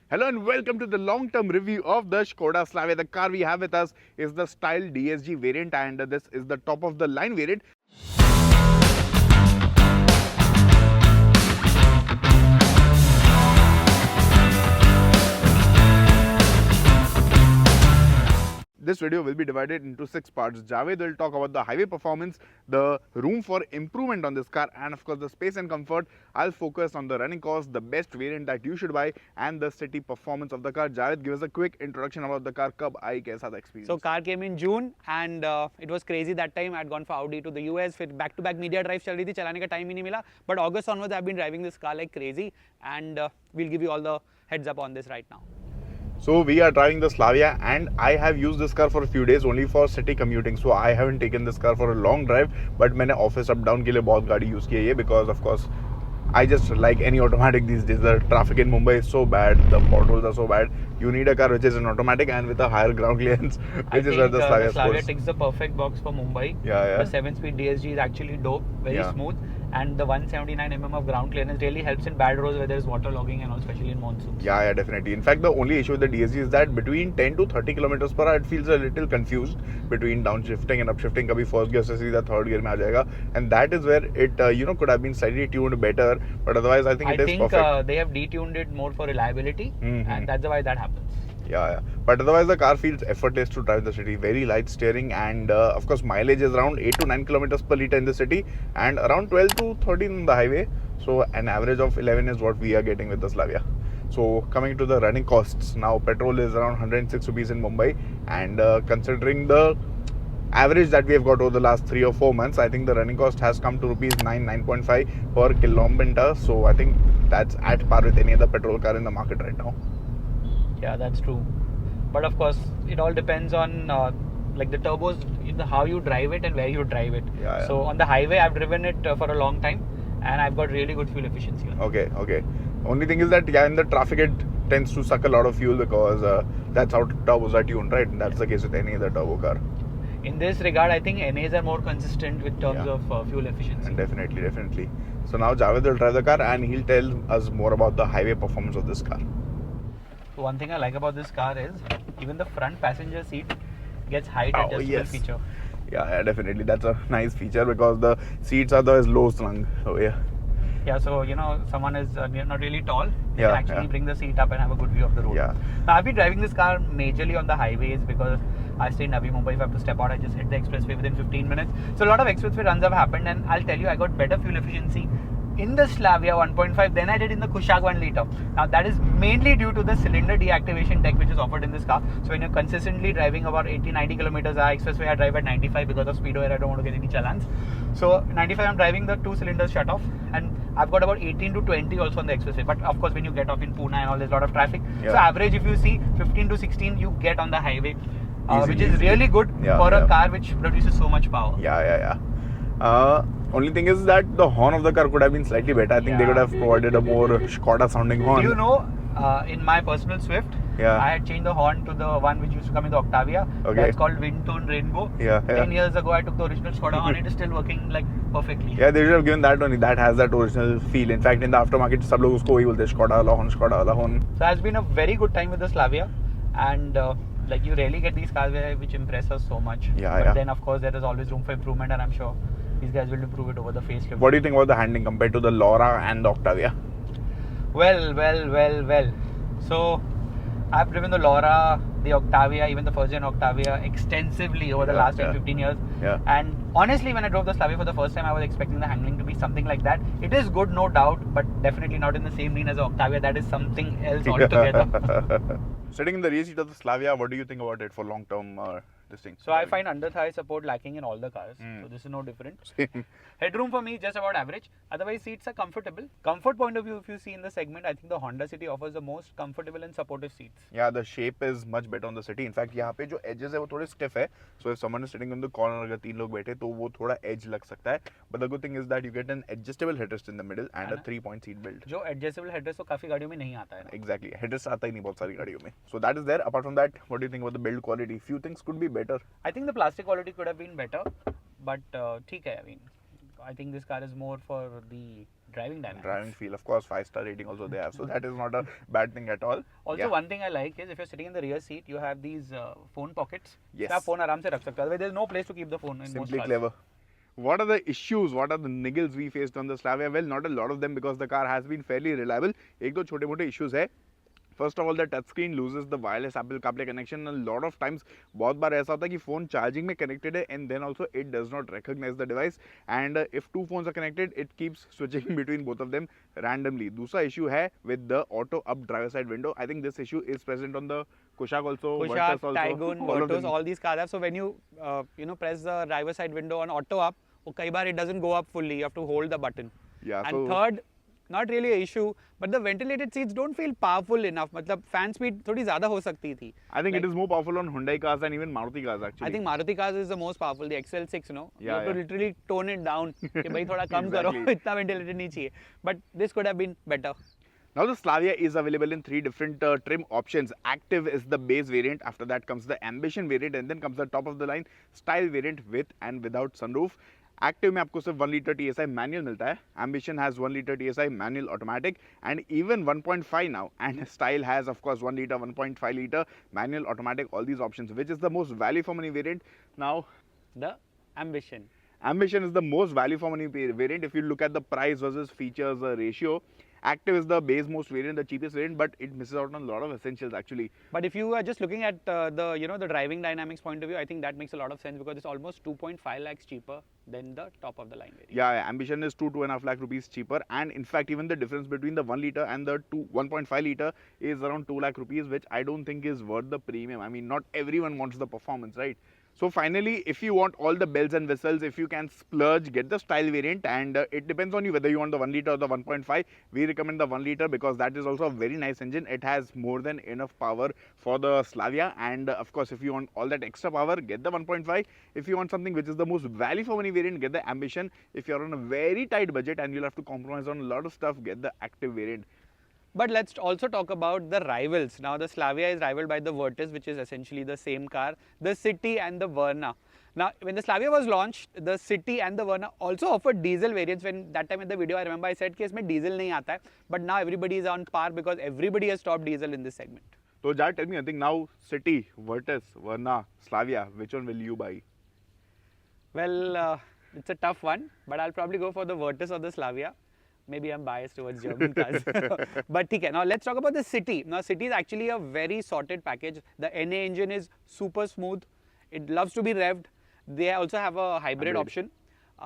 Hello and welcome to the long-term review of the Skoda Slavia. The car we have with us is the Style DSG variant, and this is the top of the line variant. This video will be divided into 6 parts. Javed will talk about the highway performance, the room for improvement on this car, and of course the space and comfort. I'll focus on the running cost, the best variant that you should buy, and the city performance of the car. Javed, give us a quick introduction about the car. Kab aayi, kaisa tha experience? So car came in June and it was crazy that time. I had gone for Audi to the US. फिर back to back media drive चल रही थी, चलाने का time ही नहीं मिला. But August onwards I've been driving this car like crazy, and we'll give you all the heads up on this right now. So we are driving the Slavia, and I have used this car for a few days only for city commuting. So I haven't taken this car for a long drive, but मैंने office up down के लिए बहुत गाड़ी use की है because of course I just like any automatic these days. The traffic in Mumbai is so bad, the potholes are so bad. You need a car which is an automatic and with a higher ground clearance, which is where the Slavia Slavia ticks the perfect box for Mumbai. Yeah. The 7-speed DSG is actually dope, very smooth, and the 179 mm of ground clearance really helps in bad roads where there is water logging and all, especially in monsoons. Yeah, definitely. In fact, the only issue with the DSG is that between 10 to 30 kilometers per hour, it feels a little confused between downshifting and upshifting. Kabhi first gear se seedha third gear mein aa jayega, and that is where it could have been slightly tuned better. But otherwise, I think it is perfect. They have detuned it more for reliability, and that's why that happens. Yeah. But otherwise, the car feels effortless to drive the city. Very light steering, and of course, mileage is around 8 to 9 kilometers per liter in the city, and around 12 to 13 on the highway. So an average of 11 is what we are getting with the Slavia. So coming to the running costs, now petrol is around 106 rupees in Mumbai, and considering the average that we have got over the last 3 or 4 months, I think the running cost has come to rupees 9.5 per kilometer. So I think that's at par with any other petrol car in the market right now. Yeah, that's true. But of course, it all depends on like the turbos, how you drive it and where you drive it. Yeah. So on the highway, I've driven it for a long time, and I've got really good fuel efficiency. Okay. Only thing is that in the traffic it tends to suck a lot of fuel because that's how turbos are tuned, right? And that's the case with any other turbo car. In this regard, I think NAs are more consistent with terms of fuel efficiency. And definitely. So now Javed will drive the car and he'll tell us more about the highway performance of this car. So one thing I like about this car is even the front passenger seat gets height adjustable feature. Yeah, definitely. That's a nice feature because the seats are the low slung. So Yeah, so someone is not really tall, they can actually bring the seat up and have a good view of the road. Yeah. Now I've been driving this car majorly on the highways because I stay in Navi Mumbai. If I have to step out, I just hit the expressway within 15 minutes. So a lot of expressway runs have happened, and I'll tell you, I got better fuel efficiency in the Slavia 1.5 than I did in the Kushaq 1 liter. Now that is mainly due to the cylinder deactivation tech which is offered in this car. So when you're consistently driving about 80-90 kilometers expressway, I drive at 95 because of speed where I don't want to get any challans. So 95 I'm driving, the 2 cylinders shut off, and I've got about 18 to 20 also on the expressway. But of course when you get off in Pune and all, there's a lot of traffic. So average, if you see 15 to 16 you get on the highway, which is really good for a car which produces so much power. Yeah. Only thing is that the horn of the car could have been slightly better. I think they could have provided a more Skoda sounding horn. Do you know, in my personal Swift, I had changed the horn to the one which used to come in the Octavia. That's called Wind Tone Rainbow. 10 years ago I took the original Skoda horn. It is still working like perfectly. Yeah, they should have given that only. That has that original feel. In fact, in the aftermarket, सब लोग उसको वही बोलते हैं, Skoda वाला horn. So it has been a very good time with the Slavia, and like you rarely get these cars which impress us so much. But then of course there is always room for improvement, and I'm sure these guys will improve it over the facelift. What do you think about the handling compared to the Laura and the Octavia? Well. So I've driven the Laura, the Octavia, even the first gen Octavia extensively over the last 10-15 years. And honestly, when I drove the Slavia for the first time, I was expecting the handling to be something like that. It is good, no doubt, but definitely not in the same lane as the Octavia. That is something else altogether. Sitting in the rear seat of the Slavia, what do you think about it for long-term thing? So I find under-thigh support lacking in all the cars. So this is no different. Headroom for me just about average. Otherwise, seats are comfortable. Comfort point of view, if you see in the segment, I think the Honda City offers the most comfortable and supportive seats. Yeah, the shape is much better on the City. In fact, यहाँ पे जो edges है वो थोड़े stiff है. So if someone is sitting in the corner, अगर 3 लोग बैठे तो वो थोड़ा edge लग सकता है. But the good thing is that you get an adjustable headrest in the middle and a 3-point seat belt. जो adjustable headrest तो काफी गाड़ियों में नहीं आता है ना. Exactly, headrest आता ही नहीं बहुत सारी गाड़ियों में. So that is there. Apart from that, what do you think about the build quality? Few things could be better. I think the plastic quality could have been better, but ठीक है. I think this car is more for the driving dynamics. Driving feel, of course, 5-star rating also they have, so that is not a bad thing at all. Also, Yeah. one thing I like is if you're sitting in the rear seat, you have these phone pockets. Yes. So आप phone आराम से रख सकते हो. Otherwise, there's no place to keep the phone in most Simply cars. clever. What are the issues? What are the niggles we faced on the Slavia? Well, not a lot of them because the car has been fairly reliable. एक दो छोटे मोटे issues है. First of all, the touchscreen loses the wireless Apple CarPlay connection. A lot of times, बहुत बार ऐसा होता है कि phone charging में connected है and then also it does not recognize the device. And if two phones are connected, it keeps switching between both of them randomly. दूसरा issue है with the auto up driver side window. I think this issue is present on the Kushaq also, Kushaq, Virtus also, Taigun, all of Virtus, them. all these cars have. So when you press the driver side window on auto up, वो कई बार it doesn't go up fully. You have to hold the button. Yeah, And so third, not really an issue, but the ventilated seats don't feel powerful enough. मतलब fan speed थोड़ी ज़्यादा हो सकती थी. I think it is more powerful on Hyundai cars than even Maruti cars actually. I think Maruti cars is the most powerful. The XL6, you Yeah, have to literally tone it down. कि भाई थोड़ा कम करो, Exactly. इतना ventilated नहीं चाहिए. But this could have been better. Now the Slavia is available in 3 different trim options. Active is the base variant. After that comes the Ambition variant and then comes the top of the line Style variant with and without sunroof. Active में आपको सिर्फ 1 litre TSI manual मिलता है. Ambition has 1 litre TSI manual automatic and even 1.5 now. And Style has of course 1 liter, 1.5 liter manual automatic. All these options, which is the most value for money variant. Now The Ambition. Ambition is the most value for money variant. If you look at the price versus features ratio, Active is the base most variant, the cheapest variant, but it misses out on a lot of essentials actually. But if you are just looking at the driving dynamics point of view, I think that makes a lot of sense because it's almost 2.5 lakhs cheaper than the top of the line variant. Yeah, Ambition is 2.5 lakh rupees cheaper, and in fact, even the difference between the 1 liter and the 1.5 liter is around 2 lakh rupees, which I don't think is worth the premium. I mean, not everyone wants the performance, right? So finally, if you want all the bells and whistles, if you can splurge, get the Style variant, and it depends on you whether you want the 1 liter or the 1.5. We recommend the 1 liter because that is also a very nice engine. It has more than enough power for the Slavia, and of course, if you want all that extra power, get the 1.5. If you want something which is the most value for money variant, get the Ambition. If you're on a very tight budget and you'll have to compromise on a lot of stuff, get the Active variant. But let's also talk about the rivals. Now the Slavia is rivaled by the Virtus, which is essentially the same car, the City and the Verna. Now when the Slavia was launched, the City and the Verna also offered diesel variants. When that time in the video I remember I said कि इसमें diesel नहीं आता है, but now everybody is on par because everybody has stopped diesel in this segment. So Jar, tell me, I think now City, Virtus, Verna, Slavia, which one will you buy? Well, it's a tough one, but I'll probably go for the Virtus or the Slavia. Maybe I'm biased towards German cars. But okay, now let's talk about the City. Now City is actually a very sorted package. The NA engine is super smooth. It loves to be revved. They also have a hybrid option.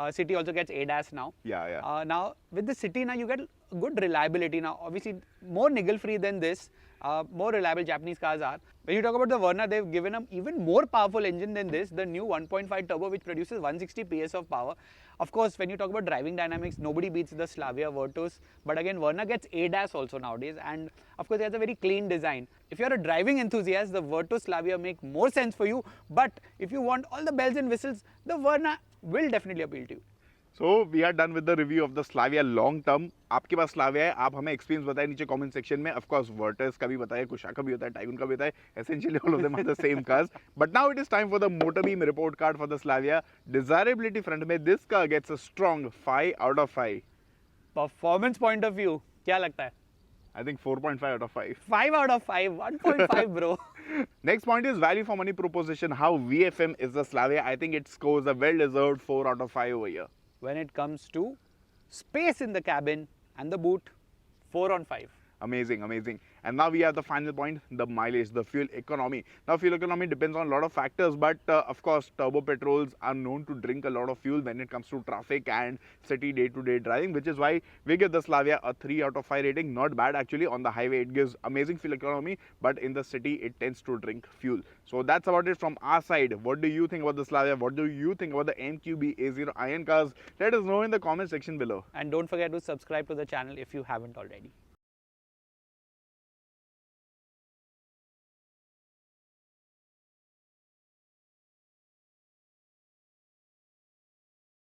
City also gets ADAS now. Yeah. Now with the City, now you get good reliability. Now obviously more niggle free than this. More reliable Japanese cars are. When you talk about the Verna, they've given an even more powerful engine than this, the new 1.5 turbo, which produces 160 PS of power. Of course, when you talk about driving dynamics, nobody beats the Slavia Virtus. But again, Verna gets ADAS also nowadays, and of course, it has a very clean design. If you're a driving enthusiast, the Virtus Slavia make more sense for you. But if you want all the bells and whistles, the Verna will definitely appeal to you. So we are done with the review of the Slavia long term. आपके पास Slavia है, आप हमें experience बताएं नीचे comment section में. Of course, Virtus का भी बताएं, Kushaq का भी होता है, Taigun का भी होता है. Essentially, all of them are the same cars. But now it is time for the MotorBeam report card for the Slavia. Desirability front में this car gets a strong 5 out of 5. Performance point of view, क्या लगता है? I think 4.5 out of 5. 5 out of 5, 1.5 bro. Next point is value for money proposition. How VFM is the Slavia? I think it scores a well-deserved 4 out of 5 over here. When it comes to space in the cabin and the boot, 4 on 5. Amazing. And now we have the final point, the mileage, the fuel economy. Now fuel economy depends on a lot of factors, but of course turbo petrols are known to drink a lot of fuel when it comes to traffic and city day-to-day driving, which is why we give the Slavia a 3 out of 5 rating. Not bad actually. On the highway it gives amazing fuel economy, but in the city it tends to drink fuel. So that's about it from our side. What do you think about the Slavia? What do you think about the MQB A0 Iron cars? Let us know in the comment section below. And don't forget to subscribe to the channel if you haven't already.